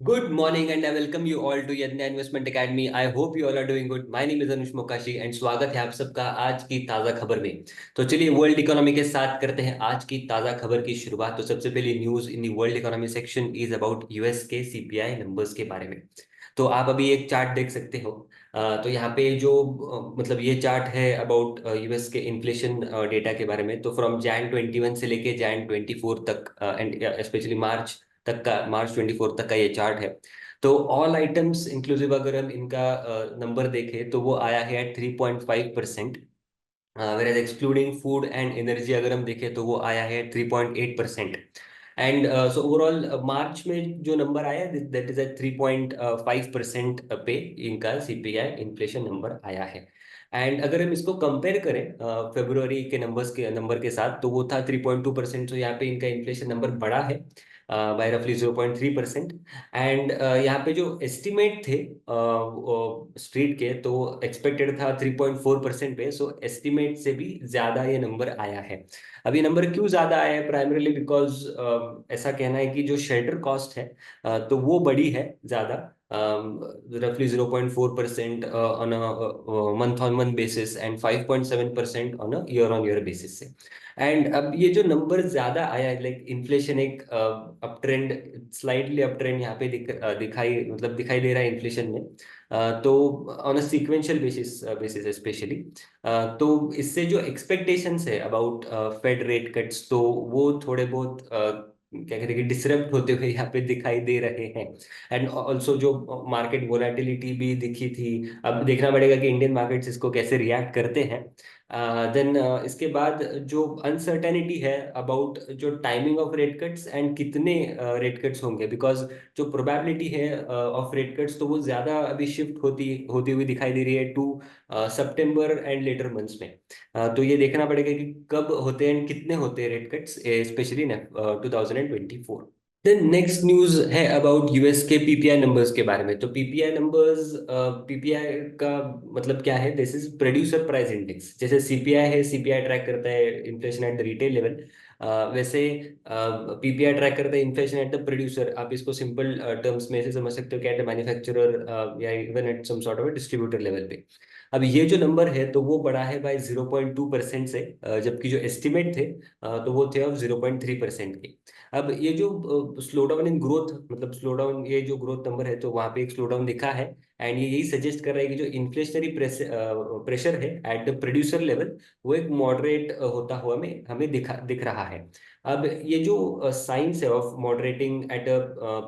Good morning and I welcome you all to Yadnya Investment Academy. I hope you all are doing good. My name is Anush Mokashi and स्वागत है आप सबका आज की ताज़ा खबर में। तो चलिए वर्ल्ड इकोनॉमी के साथ करते हैं आज की ताज़ा खबर की शुरुआत। तो सबसे पहली news in the world economy section is about US के सीपीआई नंबर्स के बारे में। तो आप अभी एक चार्ट देख सकते हो। तो यहाँ पे जो मतलब ये चार्ट है अबाउट यूएस के इन्फ्लेशन डेटा के बारे में। तो फ्रॉम Jan 21 से लेके Jan 24 तक एंड स्पेशली मार्च तक का March 24 तक का ये चार्ट है। तो ऑल आइटम्स इंक्लूसिव अगर हम इनका नंबर देखें तो वो आया है at 3.5%। Where excluding food and energy अगर हम देखें तो वो आया है 3.8%। एंड सो ओवरऑल मार्च में जो नंबर आया दैट इज एट 3.5% पे इनका सीपीआई इन्फ्लेशन नंबर आया है। एंड अगर हम इसको कंपेयर करें फरवरी के नंबर के साथ तो वो था 3.2%। तो यहाँ पे इनका इन्फ्लेशन नंबर बढ़ा है बाय रफली 0.3%। एंड यहाँ पे जो एस्टिमेट थे स्ट्रीट के तो एक्सपेक्टेड था 3.4% पे। सो एस्टिमेट से भी ज्यादा ये नंबर आया है। अब ये नंबर क्यों ज्यादा आया है? प्राइमरीली बिकॉज ऐसा कहना है कि जो शेल्टर कॉस्ट है तो वो बड़ी है ज्यादा, रफली 0.4% on month on month basis and 5.7% on year basis से। एंड अब ये जो नंबर ज्यादा आया है लाइक इन्फ्लेशन एक up trend, slightly up trend यहाँ पे दिखाई दे रहा है इन्फ्लेशन में। तो on a sequential basis specially. तो इससे जो एक्सपेक्टेशंस है अबाउट फेड रेट कट्स तो वो थोड़े बहुत क्या कहते हैं कि डिसरप्ट होते हुए यहाँ पे दिखाई दे रहे हैं। एंड ऑल्सो जो मार्केट वोलेटिलिटी भी दिखी थी, अब देखना पड़ेगा कि इंडियन मार्केट्स इसको कैसे रिएक्ट करते हैं। देन इसके बाद जो अनसर्टेनिटी है अबाउट जो timing of rate cuts and कितने रेट कट्स होंगे, बिकॉज जो प्रोबेबिलिटी है ऑफ रेट कट्स तो वो ज्यादा अभी शिफ्ट होती होती हुई दिखाई दे रही है to September and later months में। तो ये देखना पड़ेगा कि कब होते हैं एंड कितने होते हैं rate cuts specially in 2024। Then next news है अबाउट यूएस के पीपीआई नंबर्स के बारे में। तो पीपीआई नंबर्स, पीपीआई का मतलब क्या है? This is producer price index. जैसे सीपीआई है, सीपीआई ट्रैक करता है inflation at the retail level, वैसे पीपीआई ट्रैक करता है इन्फ्लेशन एट द प्रोड्यूसर। आप इसको सिंपल टर्म्स में ऐसे समझ सकते हो कि एट द मैन्युफैक्चरर या even at some sort of distributor level पे। अब ये जो नंबर है तो वो बढ़ा है बाय 0.2% से, जबकि जो एस्टिमेट थे तो वो थे ऑफ 0.3% के। अब ये जो स्लो डाउन इन ग्रोथ, मतलब स्लो डाउन, ये जो ग्रोथ नंबर है तो वहां पे एक स्लो डाउन दिखा है। एंड ये यही सजेस्ट कर रहा है कि जो इन्फ्लेशनरी प्रेशर है एट द प्रोड्यूसर लेवल वो एक मॉडरेट होता हुआ हमें हमें दिख रहा है। अब ये जो साइंस है of moderating at a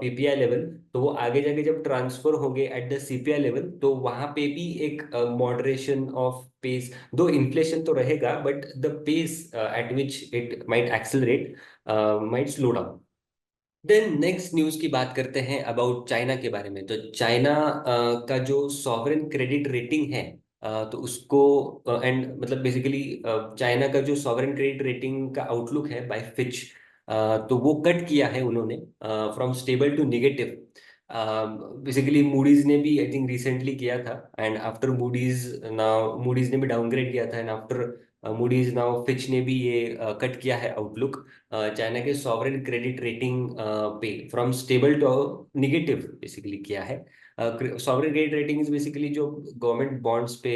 PPI level तो वो आगे जाके जब ट्रांसफर होंगे एट द सीपीआई लेवल तो वहां पे भी एक moderation of pace, though inflation तो रहेगा but the pace at which it might accelerate might slow down. Then next news की बात करते हैं अबाउट चाइना के बारे में। तो चाइना का जो सॉवरेन क्रेडिट रेटिंग है तो उसको एंड मतलब बेसिकली चाइना का जो सॉवरेन क्रेडिट रेटिंग का आउटलुक है बाय फिच, तो वो कट किया है उन्होंने from stable to negative. Basically Moody's ने भी आई थिंक रिसेंटली किया था एंड आफ्टर मूडीज ने भी डाउनग्रेड किया था and after Moody's now Fitch ने भी ये कट किया है आउटलुक चाइना के सॉवरेन क्रेडिट रेटिंग पे from stable to negative basically किया है। Sovereign credit rating is basically जो गवर्नमेंट बॉन्ड्स पे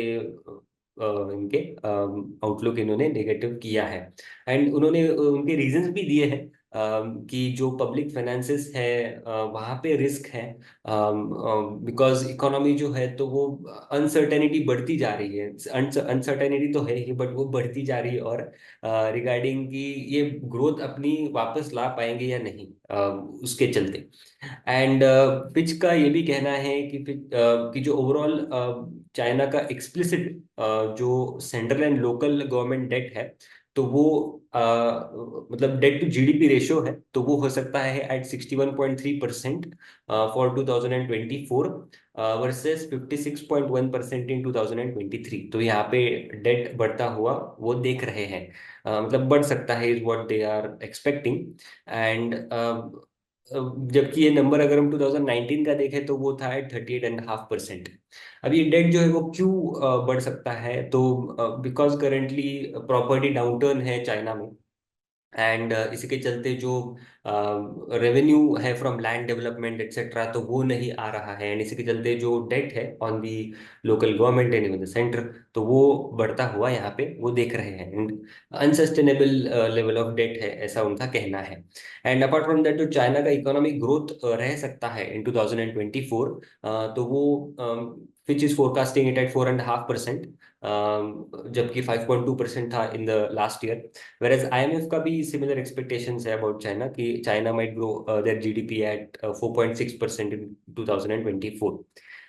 इनके आउटलुक इन्होंने नेगेटिव किया है। एंड उन्होंने उनके रीजंस भी दिए हैं कि जो पब्लिक फाइनेंसेस है वहाँ पे रिस्क है, बिकॉज इकोनॉमी जो है तो वो अनसर्टेनिटी बढ़ती जा रही है। अनसर्टेनिटी तो है ही बट वो बढ़ती जा रही है और रिगार्डिंग कि ये ग्रोथ अपनी वापस ला पाएंगे या नहीं, उसके चलते। एंड फिच का ये भी कहना है कि कि जो ओवरऑल चाइना का एक्सप्लिसिट जो central and local government debt है तो वो मतलब डेट टू जीडीपी रेशियो है तो वो हो सकता है एट 61.3% फॉर 2024 वर्सेस 56.1% इन 2023। तो यहाँ पे डेट बढ़ता हुआ वो देख रहे हैं, मतलब बढ़ सकता है is what they are expecting. And जबकि ये नंबर अगर हम 2019 का देखें तो वो था एट 38.5%। अब ये डेट जो है वो क्यों बढ़ सकता है? तो बिकॉज करेंटली प्रॉपर्टी डाउनटर्न है चाइना में एंड इसी के चलते जो रेवेन्यू है फ्रॉम लैंड डेवलपमेंट एक्सेट्रा तो वो नहीं आ रहा है। एंड इसी के चलते जो डेट है on the local government and even the centre, तो वो बढ़ता हुआ यहाँ पे वो देख रहे हैं। And unsustainable level of debt है, ऐसा उनका कहना है। एंड अपार्ट फ्रॉम दैट, जो चाइना का इकोनॉमिक ग्रोथ रह सकता है इन 2024, तो वो which is forecasting it at 4.5%, जबकि 5.2% था in the last year. Whereas IMF का भी सिमिलर एक्सपेक्टेशंस है अबाउट चाइना कि China might grow their GDP at 4.6% in 2024।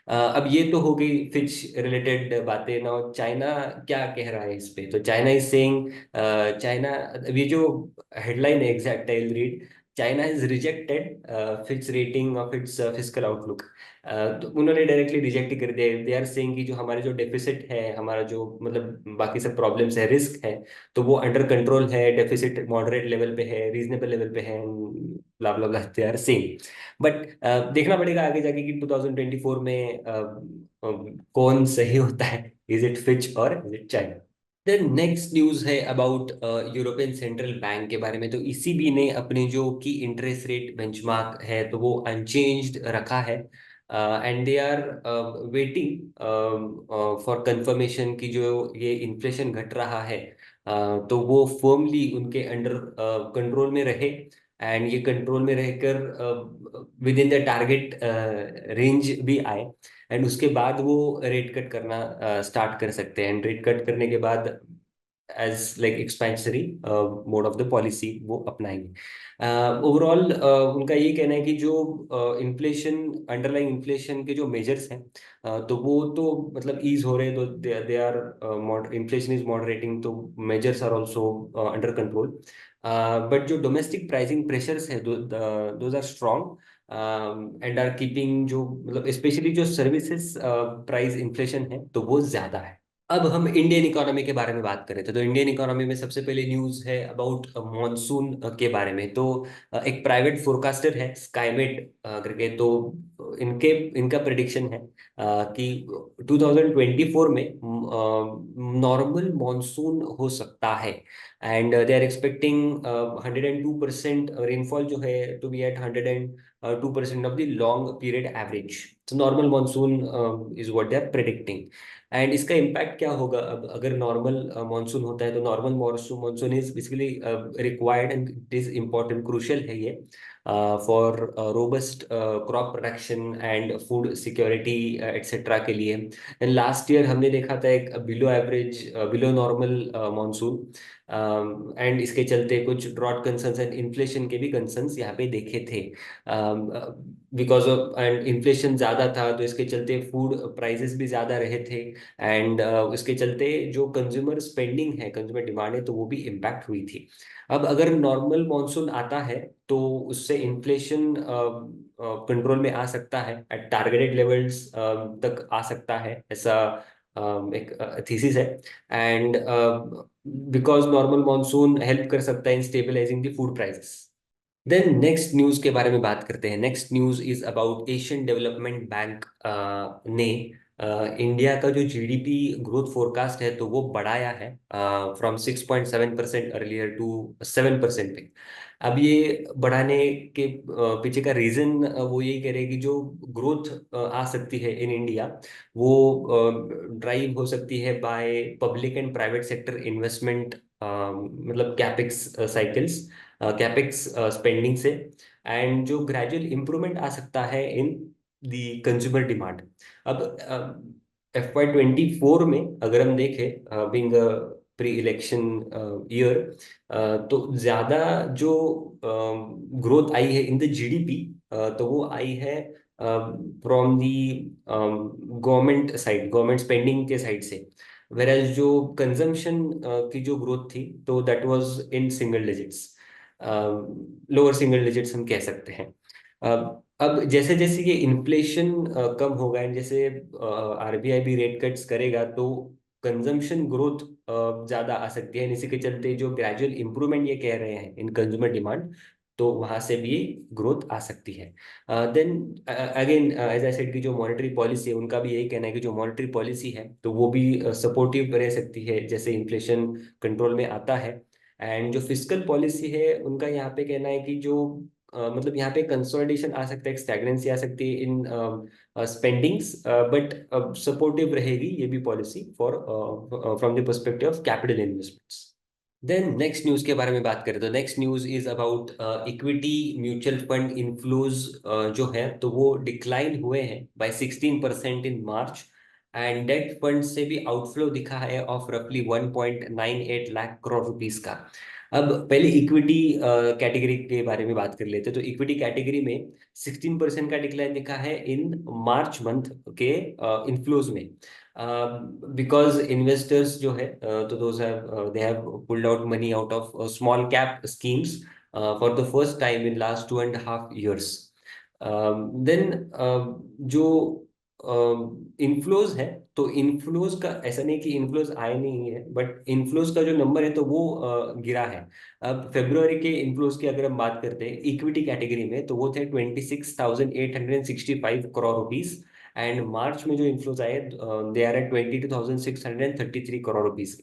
अब ये तो हो गई फिच रिलेटेड बातें ना। चाइना क्या कह रहा है इस पे? तो चाइना इज सेइंग, चाइना, अभी जो हेडलाइन है exact I will read, China has rejected Fitch rating of its fiscal outlook. तो उन्होंने डायरेक्टली रिजेक्ट ही कर दिया। दे आर सेइंग कि जो हमारे जो डेफिसिट है, हमारा जो मतलब बाकी सब प्रॉब्लम्स है, रिस्क है, तो वो अंडर कंट्रोल है, डेफिसिट मॉडरेट लेवल पे है, रीजनेबल लेवल पे है, ब्ला ब्ला ब्ला, दे आर सेम। बट देखना पड़ेगा आगे जाके कि 2024 में कौन सही होता है, इज इट फिच और is it China. Then next news है अबाउट यूरोपियन सेंट्रल बैंक के बारे में। तो ईसीबी ने अपने जो की इंटरेस्ट रेट बेंचमार्क है तो वो अनचेंज्ड रखा है। And they are waiting for confirmation की जो ये इन्फ्लेशन घट रहा है, तो वो फर्मली उनके अंडर कंट्रोल में रहे, एंड ये कंट्रोल में रहकर with in the target range भी आए। एंड उसके बाद वो रेट कट करना स्टार्ट कर सकते हैं। एंड रेट कट करने के बाद as like expansionary mode of the policy वो अपनाएंगे। ओवरऑल उनका ये कहना है कि जो इन्फ्लेशन, अंडरलाइंग इन्फ्लेशन के जो मेजर्स हैं, तो वो तो मतलब ईज हो रहे हैं, तो they are, inflation is moderating, तो measures are also under control. But जो डोमेस्टिक प्राइसिंग प्रेशर्स है, those are strong and are keeping, जो मतलब स्पेशली जो सर्विसेज प्राइस इन्फ्लेशन है तो वो ज्यादा है। अब हम इंडियन इकोनॉमी के बारे में बात करें तो इंडियन इकोनॉमी में सबसे पहले न्यूज है अबाउट मॉनसून के बारे में। तो एक प्राइवेट फोरकास्टर है स्काईमेट करके, तो इनके इनका प्रिडिक्शन है कि 2024 में नॉर्मल मॉनसून हो सकता है। And they are expecting 102% rainfall जो है to be at 102% of the long period average. तो normal monsoon is what they are predicting. And इसका इम्पैक्ट क्या होगा? अब अगर नॉर्मल मॉनसून होता है तो normal monsoon monsoon is basically required and it is important, crucial है ये for robust crop production and food security etcetera के लिए। एंड लास्ट ईयर हमने देखा था एक below average, below normal monsoon, and इसके चलते कुछ ड्रॉट कंसर्न्स एंड इन्फ्लेशन के भी कंसर्न्स यहाँ पे देखे थे। बिकॉज ऑफ एंड इन्फ्लेशन ज़्यादा था तो इसके चलते फूड प्राइसेस भी ज़्यादा रहे थे। एंड उसके चलते जो कंज्यूमर स्पेंडिंग है, कंज्यूमर डिमांड है, तो वो भी इम्पैक्ट हुई थी। अब अगर नॉर्मल मॉनसून आता है तो उससे इन्फ्लेशन कंट्रोल में आ सकता है, एट टारगेटेड लेवल्स तक आ सकता है, ऐसा एक थीसिस है। And because normal monsoon help कर सकता है in stabilising the food prices. Then next news के बारे में बात करते हैं। Next news is about Asian Development Bank ने इंडिया का जो जीडीपी ग्रोथ फोरकास्ट है तो वो बढ़ाया है फ्रॉम 6.7% अर्लियर टू 7% पे। अब ये बढ़ाने के पीछे का रीजन वो यही कह रहे हैं कि जो ग्रोथ आ सकती है इन इंडिया, वो ड्राइव हो सकती है by public and private sector investment, मतलब कैपेक्स साइकिल्स, कैपेक्स स्पेंडिंग से। एंड जो ग्रेजुअल इंप्रूवमेंट आ सकता है इन दी कंज्यूमर डिमांड। अब FY 24 में अगर हम देखें, बिंग प्री इलेक्शन ईयर, तो ज्यादा जो ग्रोथ आई है इन द जीडीपी, तो वो आई है from the government side, government spending के साइड से। वेराज जो कंजम्पशन की जो ग्रोथ थी तो that was in single digits, lower single digits हम कह सकते हैं। अब जैसे जैसे ये इन्फ्लेशन कम होगा एंड जैसे आरबीआई भी रेट कट्स करेगा तो कंजम्पशन ग्रोथ ज्यादा आ सकती है। इसी के चलते जो ग्रेजुअल इंप्रूवमेंट ये कह रहे हैं इन कंज्यूमर डिमांड, तो वहां से भी ग्रोथ आ सकती है। Then again as I said की जो मॉनेटरी पॉलिसी है उनका भी यही कहना है कि जो मॉनेटरी पॉलिसी है तो वो भी सपोर्टिव रह सकती है जैसे इन्फ्लेशन कंट्रोल में आता है। एंड जो फिस्कल पॉलिसी है उनका यहाँ पे कहना है कि जो मतलब यहाँ पे कंसोलिडेशन आ सकता है, स्टैग्नेंसी आ सकती है इन स्पेंडिंग्स, बट सपोर्टिव रहेगी ये भी policy for from the perspective of capital investments. Then next news के बारे में बात करें तो next news is about equity mutual fund inflows जो है तो वो डिक्लाइन हुए हैं by 16% in March, and debt fund से भी आउटफ्लो दिखा है ऑफ रफली 1.98 लाख करोड़ रुपीस का। अब पहले इक्विटी कैटेगरी के बारे में बात कर लेते हैं। तो इक्विटी कैटेगरी में 16% का डिक्लाइन दिखा है इन मार्च मंथ के इनफ्लोज में, बिकॉज इन्वेस्टर्स जो है तो those have they have pulled out money out of small cap schemes for the first time in last 2.5 years। Then जो इनफ्लोज है तो इनफ्लोज का ऐसा नहीं कि इनफ्लोज आए नहीं है, बट इनफ्लोज का जो नंबर है तो वो गिरा है। अब फेब्रुवरी के इनफ्लोज की अगर हम बात करते हैं इक्विटी कैटेगरी में तो वो थे 26,865 करोड़ रुपीस, एंड मार्च में जो इन्फ्लोज आए they are at 22,633 crore rupees.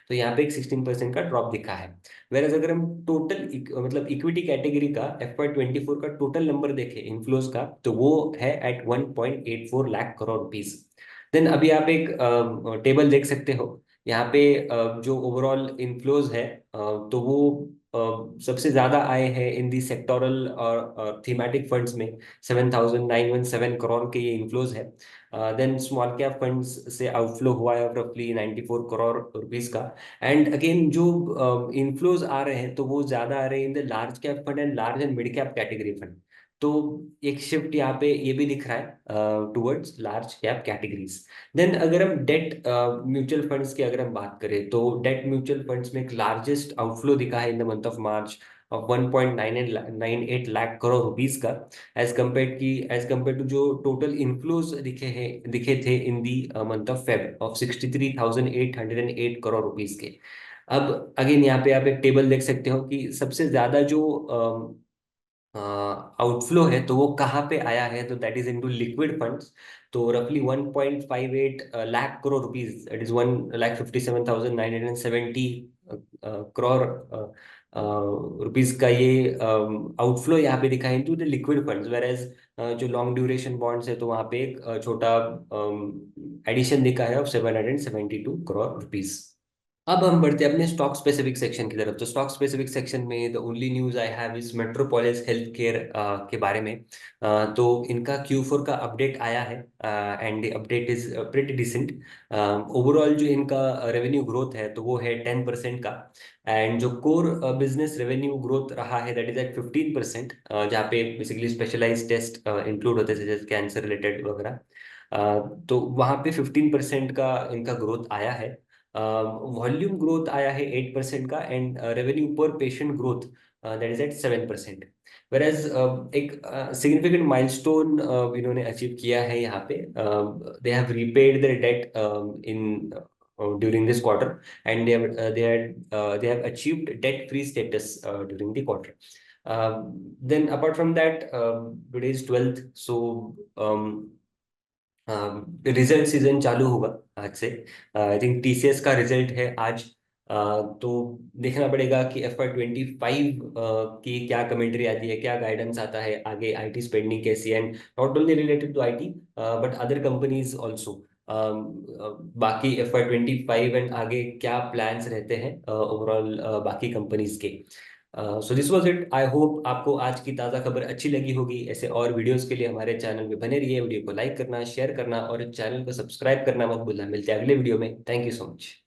तो यहाँ पे एक 16% का ड्रॉप दिखा है। वेरएज अगर हम टोटल मतलब इक्विटी कैटेगरी का FY24 का टोटल नंबर देखें इनफ्लोज का तो वो है at 1.84 lakh crore rupees. Then अभी आप एक टेबल देख सकते हो यहाँ पे जो ओवरऑल इनफ्लोज है तो वो सबसे ज्यादा आए हैं इन दी सेक्टोरल और थीमेटिक फंड्स में। 7,917 करोड़ के ये इनफ्लोज है। देन स्मॉल कैप फंड्स से आउटफ्लो हुआ है रफली 94 करोड़ रुपीस का। एंड अगेन जो इनफ्लोज आ रहे हैं तो वो ज्यादा आ रहे हैं in the large cap fund and large and mid cap category fund. तो एक शिफ्ट यहाँ पे ये भी दिख रहा है towards large cap categories. Then अगर हम डेट म्यूचुअल फंड्स की अगर हम बात करें तो डेट म्यूचुअल फंड्स में एक लार्जेस्ट आउटफ्लो दिखा है in the month of March of 1.98 lakh crore rupees का, एज कम्पेयर टू जो टोटल इनफ्लोज दिखे थे in the month of Feb of 63,808 crore rupees के। अब अगेन यहाँ पे आप एक टेबल देख सकते हो कि सबसे ज्यादा जो आउटफ्लो है तो वो कहाँ पे आया है, तो that is into liquid funds. तो रफली 1.58 lakh crore rupees, that is 1,57,970 crore rupees का ये आउटफ्लो यहाँ पे दिखा है into the liquid funds. Whereas जो लॉन्ग ड्यूरेशन बॉन्ड्स है तो वहाँ पे एक छोटा एडिशन दिखा है ऑफ 772 करोड़ रुपीस। अब हम बढ़ते हैं अपने स्टॉक स्पेसिफिक सेक्शन की तरफ। तो स्टॉक स्पेसिफिक सेक्शन में the only news I have is metropolis health care के बारे में। तो इनका Q4 का अपडेट आया है and update is pretty decent. Overall जो इनका रेवेन्यू ग्रोथ है तो वो है 10% का, एंड जो कोर बिजनेस रेवेन्यू ग्रोथ रहा है दैट इज एट 15%, जहाँ पे बेसिकली स्पेशलाइज टेस्ट इंक्लूड होते हैं जैसे कैंसर रिलेटेड वगैरह। तो वहाँ पे 15% का इनका ग्रोथ आया है। वॉल्यूम ग्रोथ आया है 8% का, and revenue per patient growth that is at 7%। Whereas एक सिग्निफिकेंट माइलस्टोन इन्होंने अचीव किया है यहाँ पे। They have repaid their debt in during this quarter, and they have achieved debt free status during the quarter. Then apart from that, today is 12th, so result season चालू होगा आज से। I think TCS का result है आज। तो देखना पड़ेगा कि FY25 की क्या कमेंट्री आती है, क्या गाइडेंस आता है आगे, IT स्पेंडिंग कैसी है, and not only related to IT but other companies also. बाकी FY25 एंड आगे क्या प्लान्स रहते हैं ओवरऑल बाकी कंपनीज के। So this was it. I hope आपको आज की ताज़ा खबर अच्छी लगी होगी। ऐसे और वीडियोस के लिए हमारे चैनल पे बने रहिए। वीडियो को लाइक करना, शेयर करना और चैनल को सब्सक्राइब करना मत भूलना। मिलते हैं अगले वीडियो में। Thank you so much.